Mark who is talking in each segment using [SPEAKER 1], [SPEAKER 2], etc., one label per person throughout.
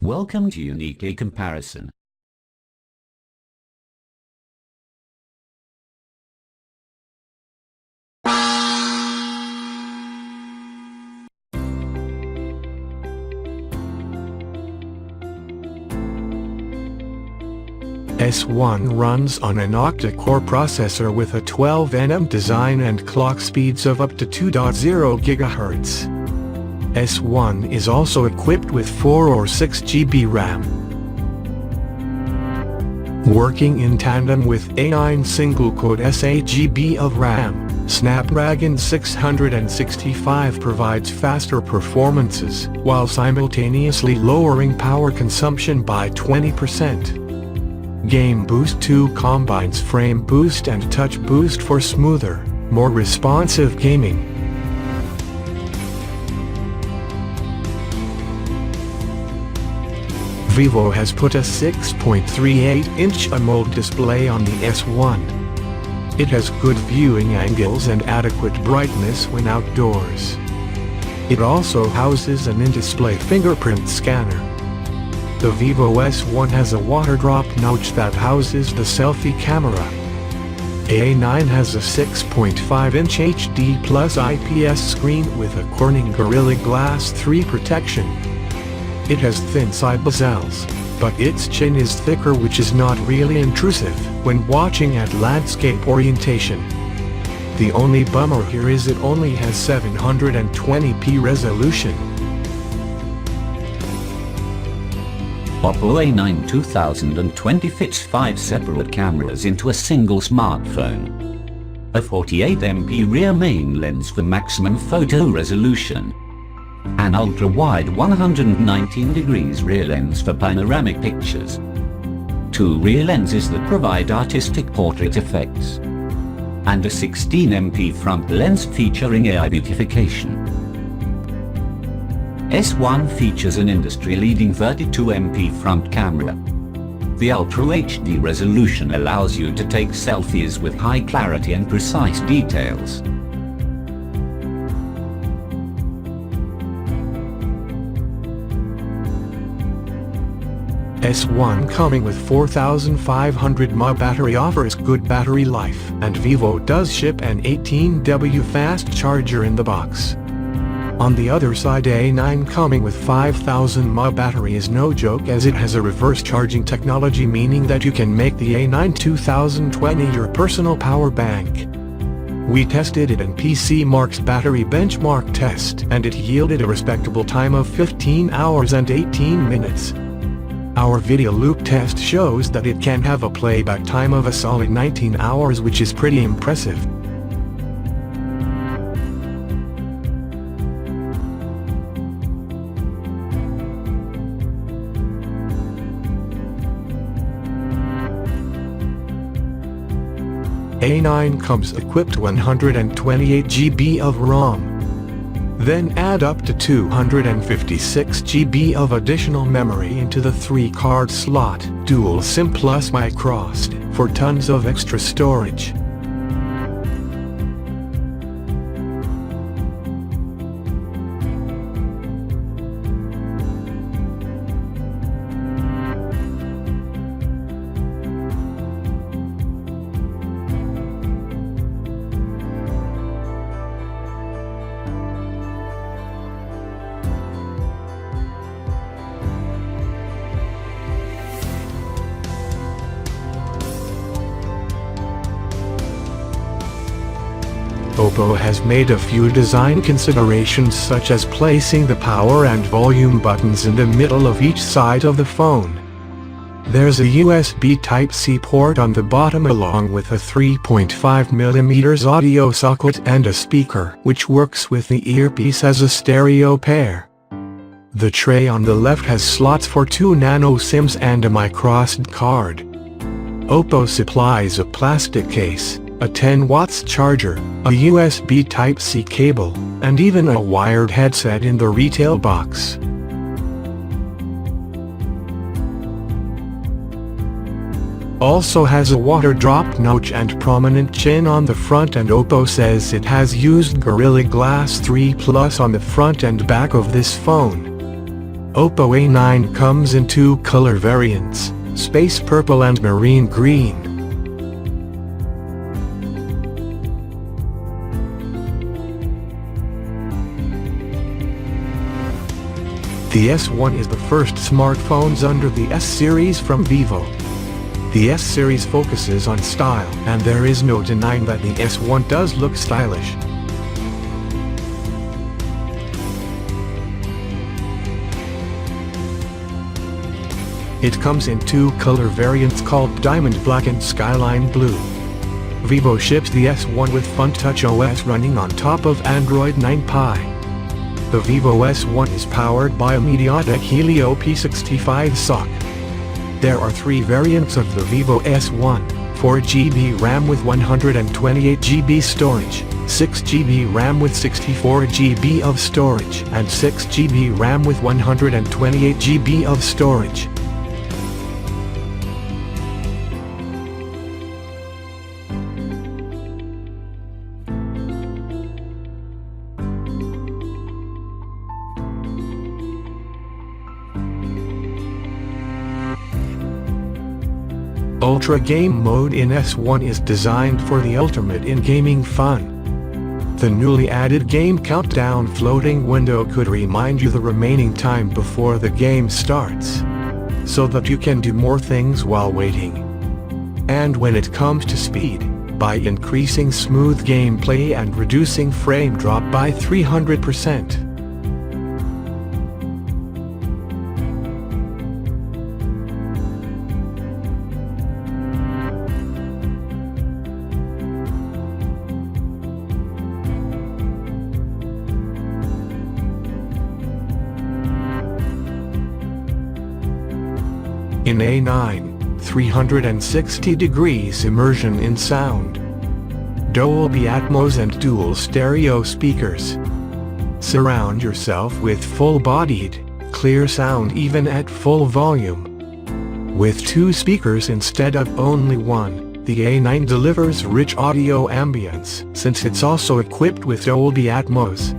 [SPEAKER 1] Welcome to Uniquely Comparison.
[SPEAKER 2] S1 runs on an octa-core processor with a 12nm design and clock speeds of up to 2.0 GHz. S1 is also equipped with 4 or 6 GB RAM. Working in tandem with A9 single-core S8 GB of RAM, Snapdragon 665 provides faster performances while simultaneously lowering power consumption by 20%. Game Boost 2 combines Frame Boost and Touch Boost for smoother, more responsive gaming. Vivo has put a 6.38-inch AMOLED display on the S1. It has good viewing angles and adequate brightness when outdoors. It also houses an in-display fingerprint scanner. The Vivo S1 has a water drop notch that houses the selfie camera. A9 has a 6.5-inch HD Plus IPS screen with a Corning Gorilla Glass 3 protection. It has thin side bezels, but its chin is thicker, which is not really intrusive when watching at landscape orientation. The only bummer here is it only has 720p resolution.
[SPEAKER 1] Oppo A9 2020 fits 5 separate cameras into a single smartphone. A 48MP rear main lens for maximum photo resolution. An ultra-wide 119 degrees rear lens for panoramic pictures. 2 rear lenses that provide artistic portrait effects. And a 16MP front lens featuring AI beautification. S1 features an industry-leading 32MP front camera. The Ultra HD resolution allows you to take selfies with high clarity and precise details.
[SPEAKER 2] S1 coming with 4500 mAh battery offers good battery life, and Vivo does ship an 18W fast charger in the box. On the other side, A9 coming with 5000 mAh battery is no joke, as it has a reverse charging technology, meaning that you can make the A9 2020 your personal power bank. We tested it in PC Mark's battery benchmark test, and it yielded a respectable time of 15 hours and 18 minutes. Our video loop test shows that it can have a playback time of a solid 19 hours, which is pretty impressive. A9 comes equipped 128 GB of ROM. Then add up to 256 GB of additional memory into the 3-card slot, dual SIM plus microSD, for tons of extra storage. Oppo has made a few design considerations, such as placing the power and volume buttons in the middle of each side of the phone. There's a USB Type-C port on the bottom, along with a 3.5mm audio socket and a speaker, which works with the earpiece as a stereo pair. The tray on the left has slots for 2 nano SIMs and a microSD card. Oppo supplies a plastic case, a 10 watts charger, a USB Type-C cable, and even a wired headset in the retail box. Also has a water drop notch and prominent chin on the front, and Oppo says it has used Gorilla Glass 3 Plus on the front and back of this phone. Oppo A9 comes in two color variants, space purple and marine green. The S1 is the first smartphones under the S series from Vivo. The S series focuses on style, and there is no denying that the S1 does look stylish. It comes in two color variants called Diamond Black and Skyline Blue. Vivo ships the S1 with FunTouch OS running on top of Android 9 Pie. The Vivo S1 is powered by a MediaTek Helio P65 SoC. There are three variants of the Vivo S1, 4GB RAM with 128GB storage, 6GB RAM with 64GB of storage, and 6GB RAM with 128GB of storage. Ultra Game Mode in S1 is designed for the ultimate in gaming fun. The newly added Game Countdown floating window could remind you the remaining time before the game starts, so that you can do more things while waiting. And when it comes to speed, by increasing smooth gameplay and reducing frame drop by 300%. In A9, 360 degrees immersion in sound, Dolby Atmos and dual stereo speakers. Surround yourself with full-bodied, clear sound even at full volume. With two speakers instead of only one, the A9 delivers rich audio ambience since it's also equipped with Dolby Atmos.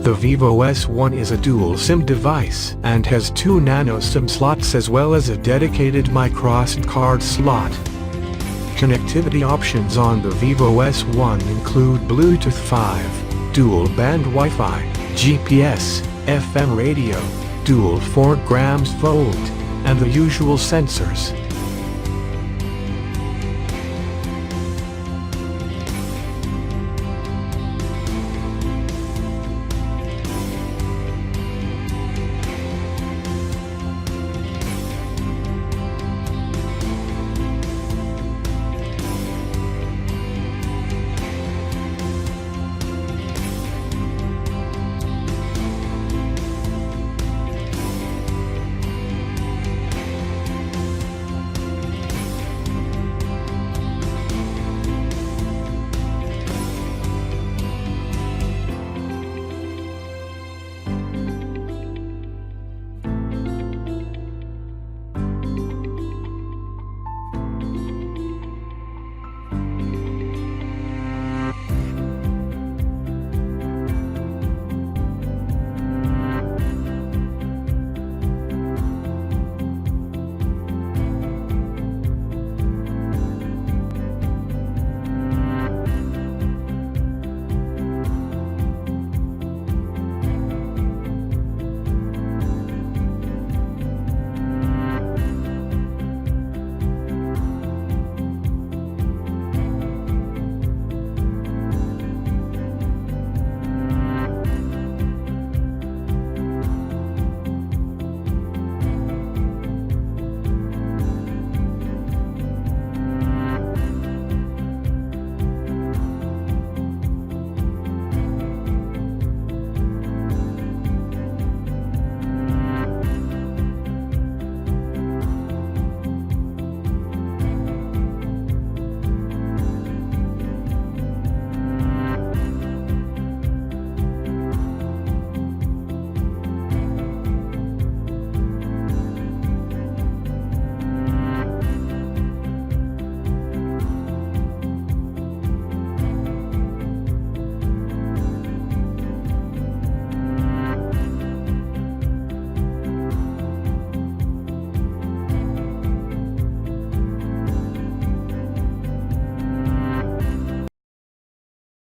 [SPEAKER 2] The Vivo S1 is a dual SIM device and has two nano SIM slots as well as a dedicated microSD card slot. Connectivity options on the Vivo S1 include Bluetooth 5, dual band Wi-Fi, GPS, FM radio, dual 4 grams fold, and the usual sensors.